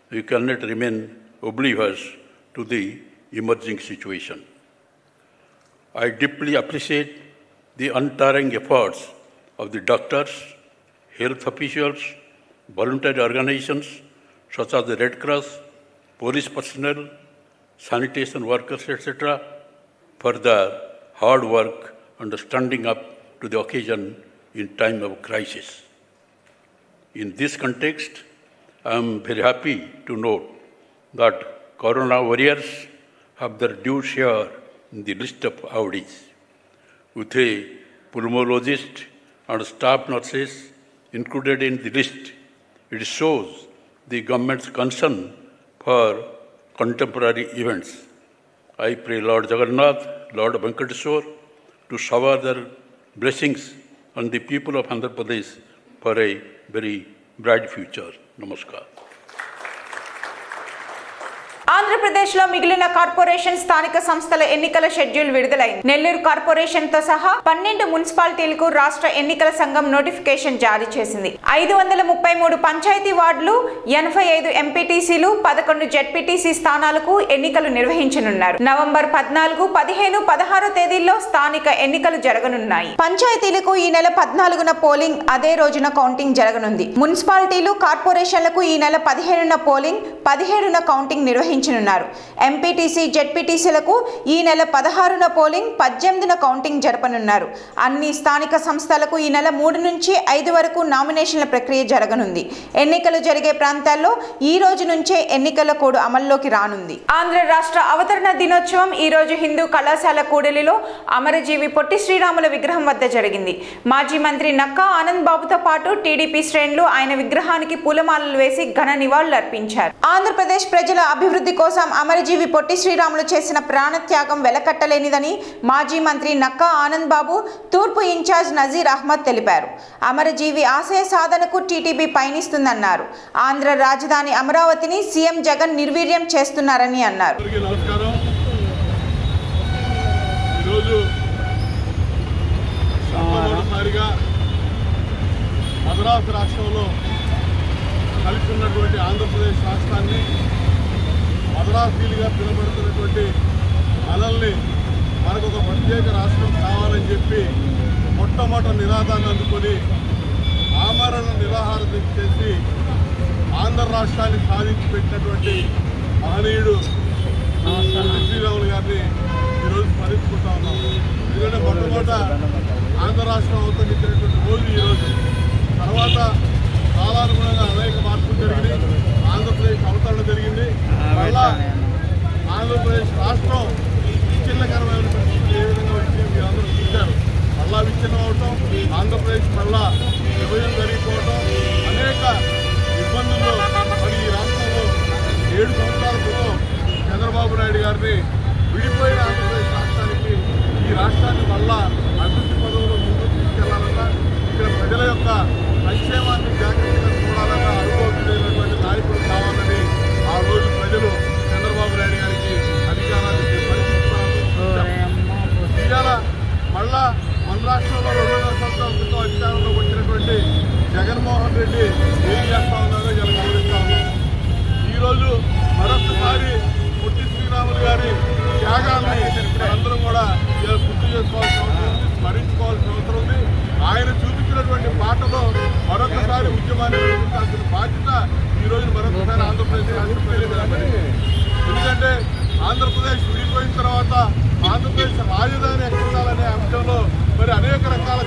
we cannot remain oblivious to the emerging situation. I deeply appreciate the untiring efforts of the doctors, health officials, voluntary organizations such as the Red Cross, police personnel, sanitation workers, etc., for their hard work and standing up to the occasion in time of crisis. In this context, I am very happy to note that Corona warriors have their due share in the list of awardees. With a pulmonologist and staff nurses included in the list, it shows the government's concern for contemporary events. I pray Lord Jagannath, Lord Venkateshwar to shower their blessings on the people of Andhra Pradesh for a very bright future. Namaskar. ఆంధ్రప్రదేశ్లో మిగిలిన corporation స్థానిక సంస్థల ఎన్నికల schedule విడుదలైంది. నెల్లూరు కార్పొరేషన్తో సహా 12 మున్సిపాలిటీలకు రాష్ట్ర ఎన్నికల సంఘం నోటిఫికేషన్ జారీ చేసింది. 533 పంచాయతీ వార్డులు, 85 ఎంపీటీసీలు, 11 జెడ్పీటీసీ స్థానాలకు ఎన్నికలు నిర్వహించనున్నారు. నవంబర్ 14, 15, 16 తేదీల్లో స్థానిక ఎన్నికలు జరగనున్నాయి. పంచాయతీలకు ఈ నెల 14న పోలింగ్, అదే రోజున కౌంటింగ్ జరగనుంది. మున్సిపాలిటీలు, కార్పొరేషన్లకు ఈ నెల 15న పోలింగ్, 17న కౌంటింగ్ నిర్వహించనున్నారు. ఎంపీటీసీ, జెడ్పీటీసీలకు ఈ నెల 16న పోలింగ్, 18న కౌంటింగ్ జరపనున్నారు. అన్ని స్థానిక సంస్థలకు ఈ నెల 3 నుంచి 5 వరకు నామినేషన్ల ప్రక్రియ జరగనుంది. ఎన్నికలు జరిగే ప్రాంతాల్లో ఈ రోజు నుంచే ఎన్నికల కోడ్ అమల్లోకి రానుంది. ఆంధ్ర రాష్ట్ర అవతరణ దినోత్సవం ఈ రోజు హిందూ కళాశాల కూడలిలో అమరజీవి పొట్టి శ్రీరాముల విగ్రహం వద్ద జరిగింది. మాజీ మంత్రి నక్కా ఆనంద్ బాబుతో పాటు టీడీపీ శ్రేణులు ఆయన విగ్రహానికి పూలమాలలు వేసి ఘన నివాళులు అర్పించారు. ఆంధ్రప్రదేశ్ ప్రజల అభివృద్ధి కోసం అమరజీవి పొట్టి శ్రీరాములు చేసిన ప్రాణత్యాగం వెలకట్టలేనిదని మాజీ మంత్రి నక్కా ఆనంద్ బాబు, తూర్పు ఇన్ఛార్జ్ నజీర్ అహ్మద్ తెలిపారు. అమరజీవి ఆశయ సాధనకు టీడీపీ పయనిస్తుందన్నారు. ఆంధ్ర రాజధాని అమరావతిని సీఎం జగన్ నిర్వీర్యం చేస్తున్నారని అన్నారు. మద్రాసు రాష్ట్రంలో కలిసి ఉన్నటువంటి ఆంధ్రప్రదేశ్ రాష్ట్రాన్ని మద్రాసీలుగా పిలువబడుతున్నటువంటి మనల్ని మనకు ఒక ప్రత్యేక రాష్ట్రం కావాలని చెప్పి మొట్టమొదటి నినాదాన్ని అందుకొని ఆమరణ నిరాహార దీక్ష చేసి ఆంధ్ర రాష్ట్రాన్ని సాధించి పెట్టినటువంటి మహనీయుడు శ్రీరాములు గారిని ఈరోజు స్మరించుకుంటా ఉన్నాం. ఎందుకంటే మొట్టమొదట ఆంధ్ర రాష్ట్రం అవతరించినటువంటి రోజు ఈరోజు. తర్వాత కాలానుగుణంగా అనేక మార్పులు జరిగినాయి. ఆంధ్రప్రదేశ్ అవతరణ జరిగింది. మళ్ళా ఆంధ్రప్రదేశ్ రాష్ట్రం విచ్ఛిన్నకరమైన పరిస్థితులు ఏ విధంగా వచ్చి మీరు అందరూ చూశారు. మళ్ళా విచ్ఛిన్నం అవటం, ఆంధ్రప్రదేశ్ మళ్ళా విభజన జరిగిపోవడం, సంవత్సరాల క్రితం చంద్రబాబు నాయుడు గారిని విడిపోయిన ఆంధ్రప్రదేశ్ రాష్ట్రానికి ఈ రాష్ట్రాన్ని మళ్ళా అభివృద్ధి పదవులో ముందుకు తీసుకెళ్లాలన్నా ఇక్కడ ప్రజల యొక్క సంక్షేమాన్ని జాగ్రత్తగా చూడాలన్నా అనుభవించినటువంటి నాయకులు కావాలని ఆ రోజు ప్రజలు చంద్రబాబు నాయుడు గారికి అధికారాన్ని ఇవాళ మళ్ళా మన రాష్ట్రంలో 2.5 సంవత్సరాల క్రితం అధికారంలోకి వచ్చినటువంటి జగన్మోహన్ రెడ్డి ఏం చేస్తా ఉన్నారో ఇలా గమనిస్తా ఉన్నాం. ఈరోజు మరొకసారి పొట్టి శ్రీరాములు గారి త్యాగాన్ని అందరం కూడా గుర్తు చేసుకోవాల్సిన అవసరం ఉంది, స్మరించుకోవాల్సిన అవసరం ఉంది. ఆయన చూపించినటువంటి బాటలో మరొకసారి ఉద్యమాన్ని నిర్వహించాల్సిన బాధ్యత ఈరోజు మరొకసారి ఆంధ్రప్రదేశ్ రాష్ట్ర ప్రజలు. ఎందుకంటే ఆంధ్రప్రదేశ్ విడిపోయిన తర్వాత ఆంధ్రప్రదేశ్ రాజధాని ఎక్కడ ఉండాలనే అంశంలో మరి అనేక రకాల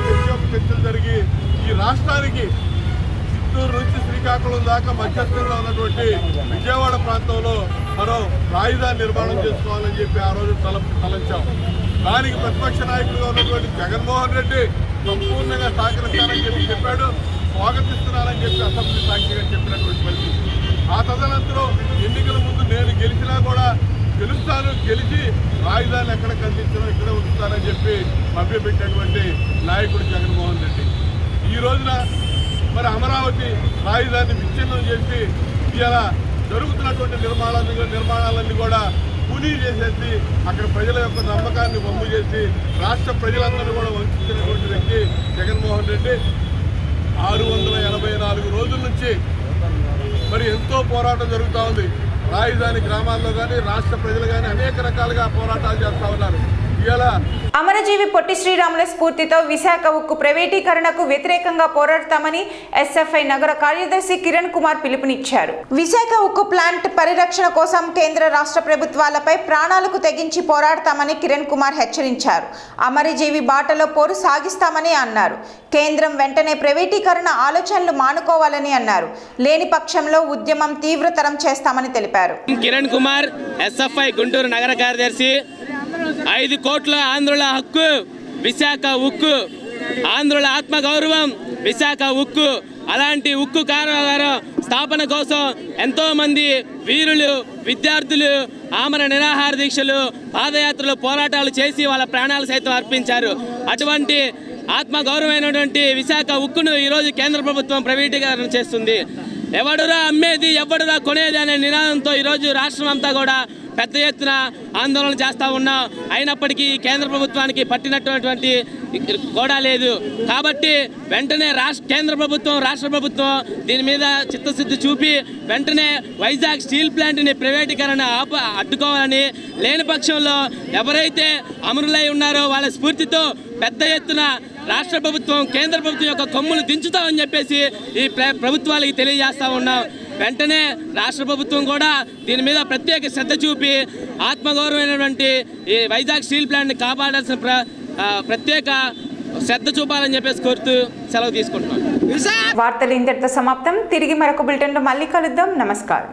చర్చలు జరిగి ఈ రాష్ట్రానికి చిత్తూరు నుంచి శ్రీకాకుళం దాకా మధ్యస్థంగా ఉన్నటువంటి విజయవాడ ప్రాంతంలో మనం రాజధాని నిర్మాణం చేసుకోవాలని చెప్పి ఆ రోజు తలంచాం. దానికి ప్రతిపక్ష నాయకులుగా ఉన్నటువంటి జగన్మోహన్ రెడ్డి సంపూర్ణంగా సహకరిస్తానని చెప్పాడు, స్వాగతిస్తున్నానని చెప్పి అసెంబ్లీ సాక్షిగా చెప్పినటువంటి పరిస్థితి. ఆ తదనంతరం ఎన్నికల ముందు నేను గెలిచినా కూడా గెలిచి రాజధాని ఎక్కడ కల్పించడం ఇక్కడే ఉంచుతానని చెప్పి మభ్యపెట్టినటువంటి నాయకుడు జగన్మోహన్ రెడ్డి ఈ రోజున మరి అమరావతి రాజధానిని విచ్ఛిన్నం చేసి ఇలా జరుగుతున్నటువంటి నిర్మాణాలన్నీ కూడా కూలీ చేసేసి అక్కడ ప్రజల యొక్క నమ్మకాన్ని వమ్ము చేసి రాష్ట్ర ప్రజలందరూ కూడా వంచినటువంటి వ్యక్తి జగన్మోహన్ రెడ్డి. 684 రోజుల నుంచి మరి ఎంతో పోరాటం జరుగుతూ ఉంది. రాజధాని గ్రామాల్లో కానీ రాష్ట్ర ప్రజలు కానీ అనేక రకాలుగా పోరాటాలు చేస్తూ ఉన్నారు. అమరజీవి పొట్టి శ్రీరాముల స్ఫూర్తితో విశాఖ ఉక్కు ప్రైవేటీకరణకు వ్యతిరేకంగా పోరాడతామని ఎస్ఎఫ్ఐ నగర కార్యదర్శి కిరణ్ కుమార్ పిలుపునిచ్చారు. విశాఖ ఉక్కు ప్లాంట్ పరిరక్షణ కోసం కేంద్ర రాష్ట్ర ప్రభుత్వాలపై ప్రాణాలకు తెగించి పోరాడతామని కిరణ్ కుమార్ హెచ్చరించారు. అమరజీవి బాటలో పోరు సాగిస్తామని అన్నారు. కేంద్రం వెంటనే ప్రైవేటీకరణ ఆలోచనలు మానుకోవాలని అన్నారు. లేని పక్షంలో ఉద్యమం తీవ్రతరం చేస్తామని తెలిపారు. కిరణ్ కుమార్ ఎస్ఎఫ్ఐ గుంటూరు నగర కార్యదర్శి. 5 కోట్ల ఆంధ్రుల హక్కు విశాఖ ఉక్కు, ఆంధ్రుల ఆత్మగౌరవం విశాఖ ఉక్కు. అలాంటి ఉక్కు కారాగారం స్థాపన కోసం ఎంతో మంది వీరులు విద్యార్థులు ఆమరణ నిరాహార దీక్షలు పాదయాత్రలు పోరాటాలు చేసి వాళ్ళ ప్రాణాలు సైతం అర్పించారు. అటువంటి ఆత్మగౌరవమైనటువంటి విశాఖ ఉక్కును ఈరోజు కేంద్ర ప్రభుత్వం ప్రైవేటీకరణ చేస్తుంది. ఎవడురా అమ్మేది ఎవడురా కొనేది అనే నినాదంతో ఈరోజు రాష్ట్రం అంతా కూడా పెద్ద ఎత్తున ఆందోళన చేస్తూ ఉన్నాం. అయినప్పటికీ కేంద్ర ప్రభుత్వానికి పట్టినటువంటి కూడా లేదు. కాబట్టి వెంటనే కేంద్ర ప్రభుత్వం రాష్ట్ర ప్రభుత్వం దీని మీద చిత్తశుద్ధి చూపి వెంటనే వైజాగ్ స్టీల్ ప్లాంట్ని ప్రైవేటీకరణ అడ్డుకోవాలని, లేని పక్షంలో ఎవరైతే అమరులై ఉన్నారో వాళ్ళ స్ఫూర్తితో పెద్ద ఎత్తున రాష్ట్ర ప్రభుత్వం కేంద్ర ప్రభుత్వం యొక్క కొమ్ములు దించుతామని చెప్పేసి ఈ ప్రభుత్వాలకి తెలియజేస్తూ ఉన్నాం. వెంటనే రాష్ట్ర ప్రభుత్వం కూడా దీని మీద ప్రత్యేక శ్రద్ధ చూపి ఆత్మగౌరవమైనటువంటి ఈ వైజాగ్ స్టీల్ ప్లాంట్ని కాపాడాల్సిన ప్రత్యేక శ్రద్ధ చూపాలని చెప్పేసి కోరుతూ సెలవు తీసుకుంటున్నాం. వార్తలు ఇంతటితో సమాప్తం. తిరిగి మరొక బులెటిన్లో మళ్ళీ కలుద్దాం. నమస్కారం.